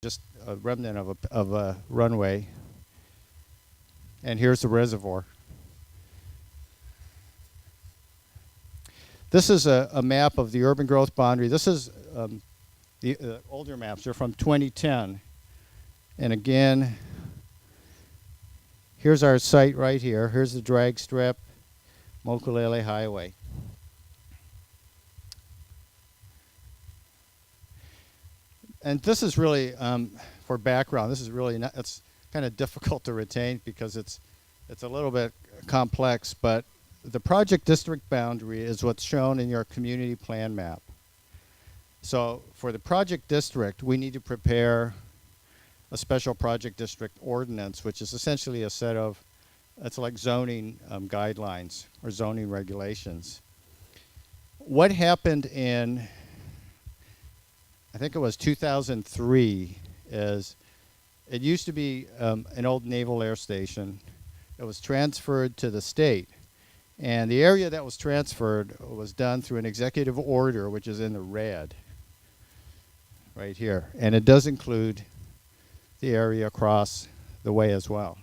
just a remnant of a runway. And here's the reservoir. This is a map of the urban growth boundary. This is the older maps. They're from 2010. And again, here's our site right here. Here's the drag strip, Mokulele Highway. And this is really, for background, this is really not, it's kind of difficult to retain because it's a little bit complex, but the project district boundary is what's shown in your community plan map. So for the project district, we need to prepare a special project district ordinance, which is essentially a set of, it's like zoning guidelines or zoning regulations. What happened in, I think it was 2003, is it used to be an old naval air station. It was transferred to the state. And the area that was transferred was done through an executive order, which is in the red right here. And it does include the area across the way as well.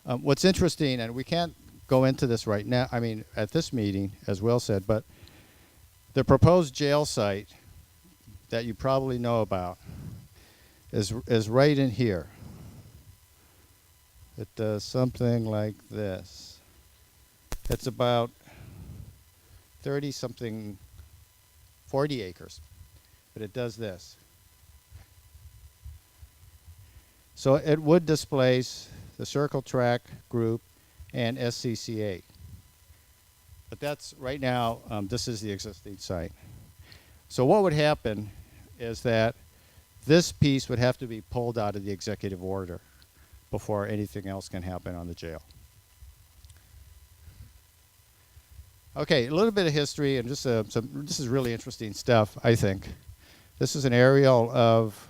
What's interesting, and we can't go into this right now, I mean, at this meeting, as Will said, but the proposed jail site that you probably know about is right in here. It does something like this. It's about 30-something, 40 acres, but it does this. So it would displace the Circle Track Group and SCCA. But that's, right now, this is the existing site. So what would happen is that this piece would have to be pulled out of the executive order before anything else can happen on the jail. Okay, a little bit of history, and just this is really interesting stuff, I think. This is an aerial of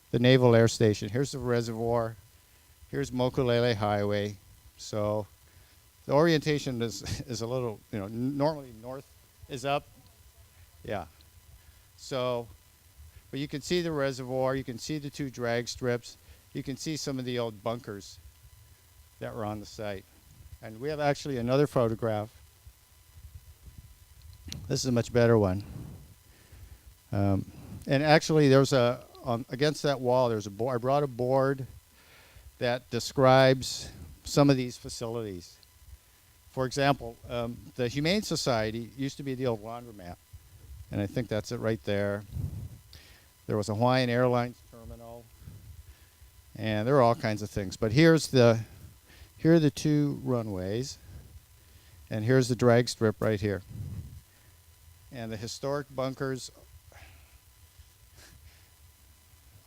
the Naval Air Station. Here's the reservoir. Here's Mokulele Highway. So the orientation is a little, normally north is up. Yeah. So, but you can see the reservoir. You can see the two drag strips. You can see some of the old bunkers that were on the site. And we have actually another photograph. This is a much better one. And actually, there's against that wall, there's a board. I brought a board that describes some of these facilities. For example, the Humane Society used to be the old laundromat. And I think that's it right there. There was a Hawaiian Airlines terminal. And there are all kinds of things. But here are the two runways. And here's the drag strip right here. And the historic bunkers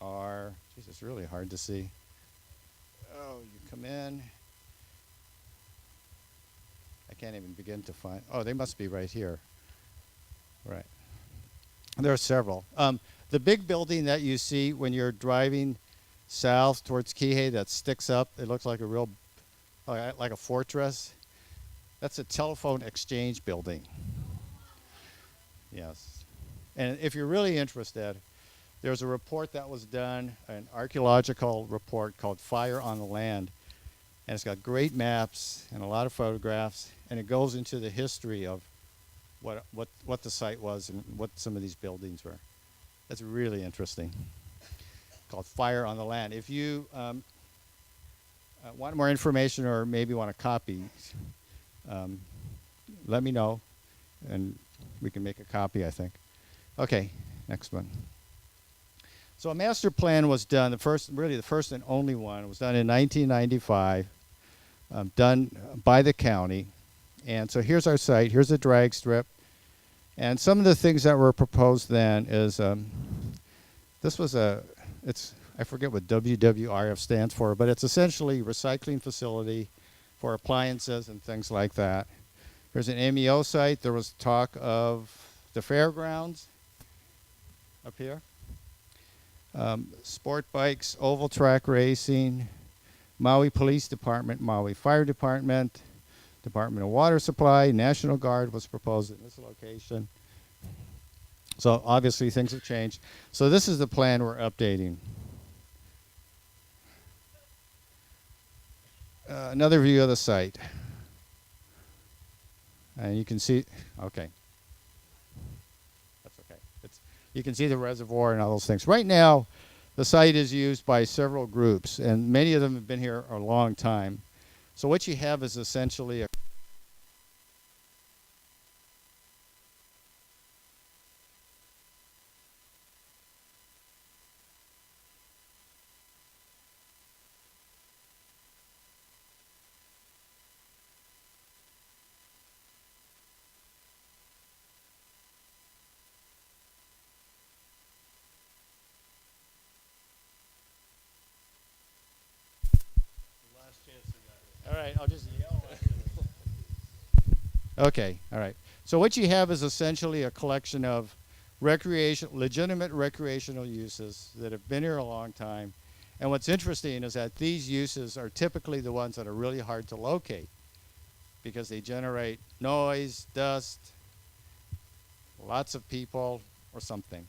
are, geez, it's really hard to see. Oh, you come in. I can't even begin to find, oh, they must be right here. Right. There are several. The big building that you see when you're driving south towards Kihei that sticks up, it looks like a real, like a fortress. That's a telephone exchange building. Yes. And if you're really interested, there's a report that was done, an archaeological report called Fire on the Land. And it's got great maps and a lot of photographs. And it goes into the history of what the site was and what some of these buildings were. That's really interesting. Called Fire on the Land. If you want more information or maybe want a copy, let me know. And we can make a copy, I think. Okay, next one. So a master plan was done, the first and only one, was done in 1995, done by the county. And so here's our site, here's the drag strip. And some of the things that were proposed then is, this was I forget what WWRF stands for, but it's essentially recycling facility for appliances and things like that. There's an MEO site. There was talk of the fairgrounds up here. Sport bikes, oval track racing, Maui Police Department, Maui Fire Department, Department of Water Supply, National Guard was proposed in this location. So obviously things have changed. So this is the plan we're updating. Another view of the site. And you can see, okay. That's okay. You can see the reservoir and all those things. Right now, the site is used by several groups, and many of them have been here a long time. So what you have is essentially a all right, I'll just yell after this. Okay, all right. So what you have is essentially a collection of legitimate recreational uses that have been here a long time. And what's interesting is that these uses are typically the ones that are really hard to locate because they generate noise, dust, lots of people, or something.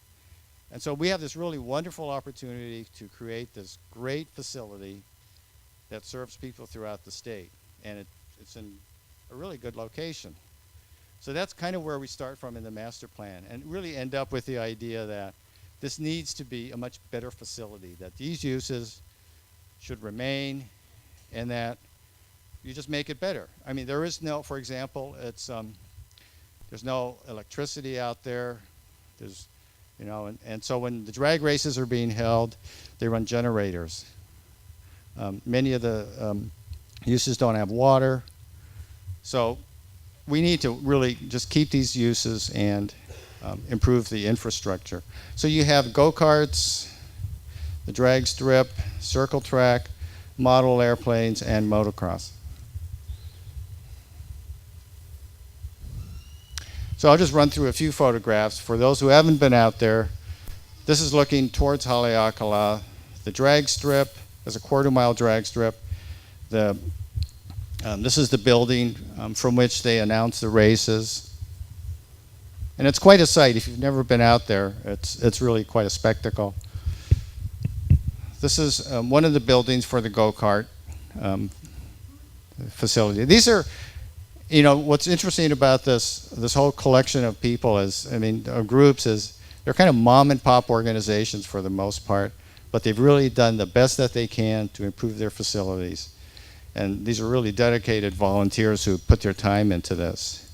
And so we have this really wonderful opportunity to create this great facility that serves people throughout the state. And it's in a really good location. So that's kind of where we start from in the master plan, and really end up with the idea that this needs to be a much better facility, that these uses should remain, and that you just make it better. I mean, there is no, for example, there's no electricity out there. There's, you know, and so when the drag races are being held, they run generators. Many of the uses don't have water. So we need to really just keep these uses and improve the infrastructure. So you have go-karts, the drag strip, circle track, model airplanes, and motocross. So I'll just run through a few photographs. For those who haven't been out there, this is looking towards Haleakala. The drag strip is a quarter-mile drag strip. This is the building from which they announce the races. And it's quite a sight. If you've never been out there, it's really quite a spectacle. This is one of the buildings for the go-kart facility. These are, you know, what's interesting about this whole collection of people is, I mean, of groups is, they're kind of mom and pop organizations for the most part, but they've really done the best that they can to improve their facilities. And these are really dedicated volunteers who put their time into this.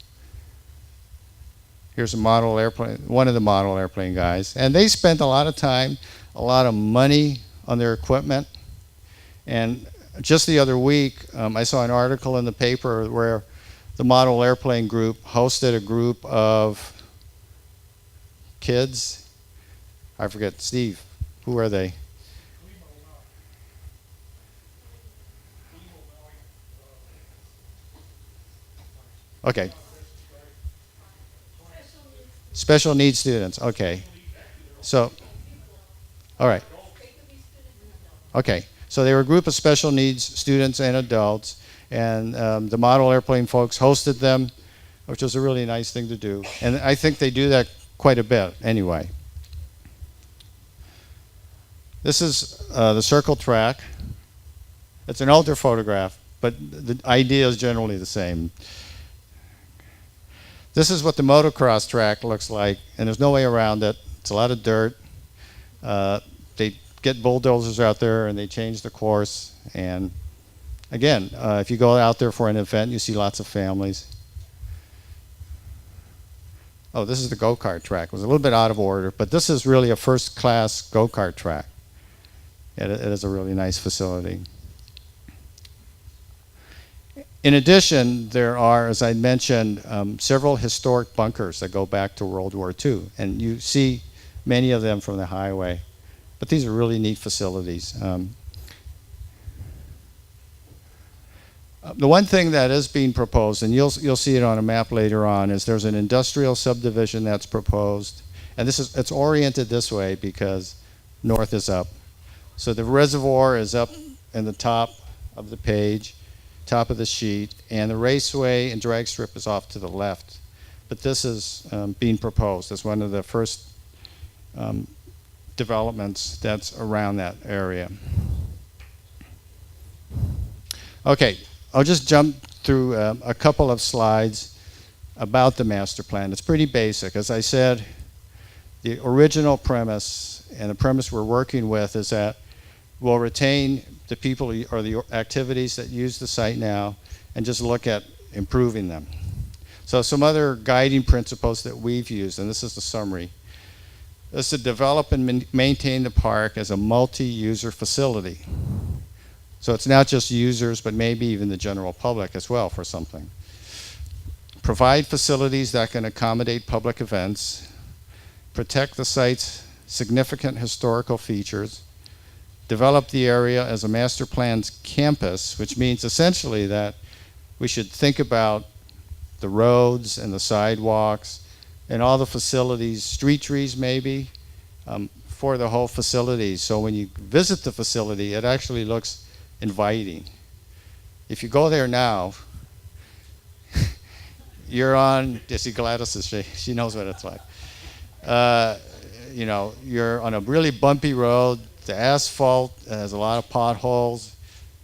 Here's a model airplane, one of the model airplane guys. And they spent a lot of time, a lot of money on their equipment. And just the other week, I saw an article in the paper where the model airplane group hosted a group of kids. I forget, Steve, who are they? Okay. Special needs students, okay. So, all right. Okay, so they were a group of special needs students and adults, and the model airplane folks hosted them, which was a really nice thing to do. And I think they do that quite a bit anyway. This is the circle track. It's an older photograph, but the idea is generally the same. This is what the motocross track looks like, and there's no way around it. It's a lot of dirt. They get bulldozers out there and they change the course. And again, if you go out there for an event, you see lots of families. Oh, this is the go-kart track. It was a little bit out of order, but this is really a first-class go-kart track. It is a really nice facility. In addition, there are, as I mentioned, several historic bunkers that go back to World War II, and you see many of them from the highway. But these are really neat facilities. The one thing that is being proposed, and you'll see it on a map later on, is there's an industrial subdivision that's proposed, and it's oriented this way because north is up. So the reservoir is up in the top of the page, top of the sheet, and the raceway and drag strip is off to the left. but this is being proposed as one of the first developments that's around that area. Okay, I'll just jump through a couple of slides about the master plan. It's pretty basic. As I said, the original premise and the premise we're working with is that we'll retain the people or the activities that use the site now and just look at improving them. So some other guiding principles that we've used, and this is the summary, is to develop and maintain the park as a multi-user facility. So it's not just users, but maybe even the general public as well for something. Provide facilities that can accommodate public events, protect the site's significant historical features, develop the area as a master planned campus, which means essentially that we should think about the roads and the sidewalks and all the facilities, street trees maybe, for the whole facility. So when you visit the facility, it actually looks inviting. If you go there now, you're on, you see Gladys, she knows what it's like. You know, you're on a really bumpy road. The asphalt has a lot of potholes.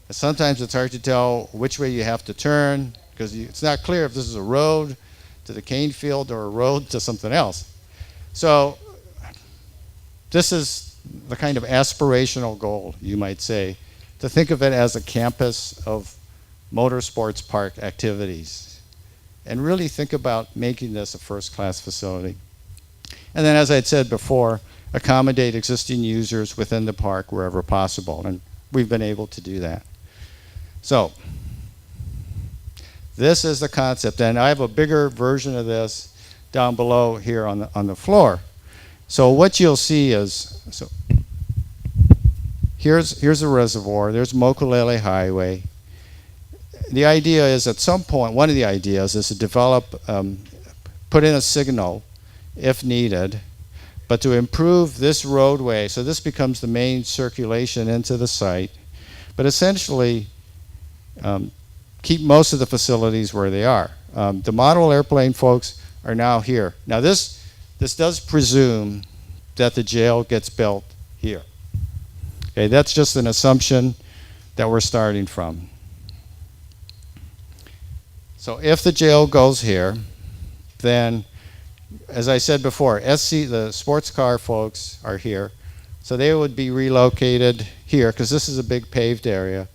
And sometimes it's hard to tell which way you have to turn because it's not clear if this is a road to the cane field or a road to something else. So this is the kind of aspirational goal, you might say, to think of it as a campus of motorsports park activities and really think about making this a first-class facility. And then, as I had said before, accommodate existing users within the park wherever possible, and we've been able to do that. So this is the concept, and I have a bigger version of this down below here on the floor. So what you'll see is, so here's a reservoir, there's Mokulele Highway. The idea is at some point, one of the ideas is to develop, put in a signal if needed, but to improve this roadway, so this becomes the main circulation into the site, but essentially keep most of the facilities where they are. The model airplane folks are now here. Now this does presume that the jail gets built here. Okay, that's just an assumption that we're starting from. So if the jail goes here, then, as I said before, the sports car folks are here. So they would be relocated here because this is a big paved area.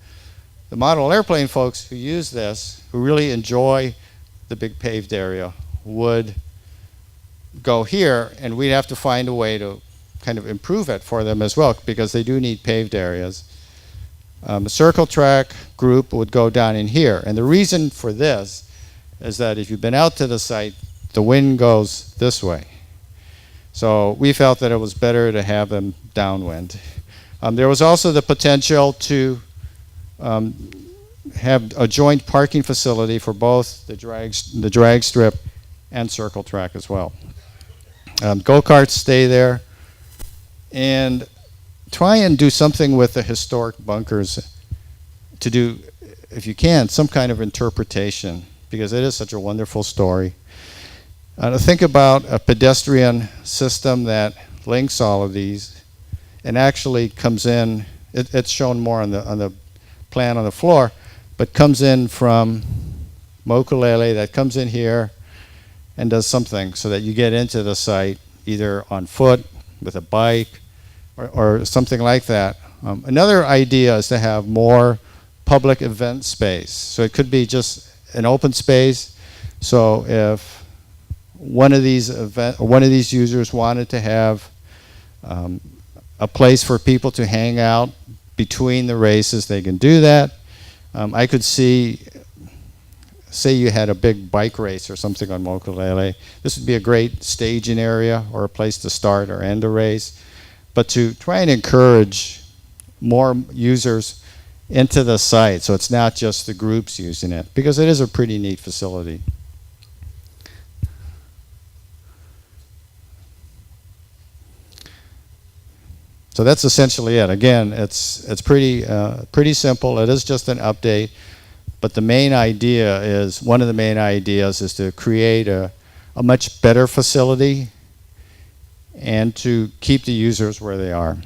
The model airplane folks who use this, who really enjoy the big paved area, would go here, and we'd have to find a way to kind of improve it for them as well because they do need paved areas. The circle track group would go down in here. And the reason for this is that if you've been out to the site, the wind goes this way. So we felt that it was better to have them downwind. There was also the potential to have a joint parking facility for both the drag strip and circle track as well. Go-karts stay there. And try and do something with the historic bunkers to do, if you can, some kind of interpretation because it is such a wonderful story. To think about a pedestrian system that links all of these and actually comes in, it's shown more on the plan on the floor, but comes in from Mokulele, that comes in here and does something so that you get into the site either on foot, with a bike, or something like that. Another idea is to have more public event space. So it could be just an open space. So if one of these users wanted to have a place for people to hang out between the races, they can do that. I could see, say you had a big bike race or something on Mokulele. This would be a great staging area or a place to start or end a race. But to try and encourage more users into the site so it's not just the groups using it, because it is a pretty neat facility. So that's essentially it. Again, it's pretty simple. It is just an update, but the main idea is, one of the main ideas is to create a much better facility and to keep the users where they are.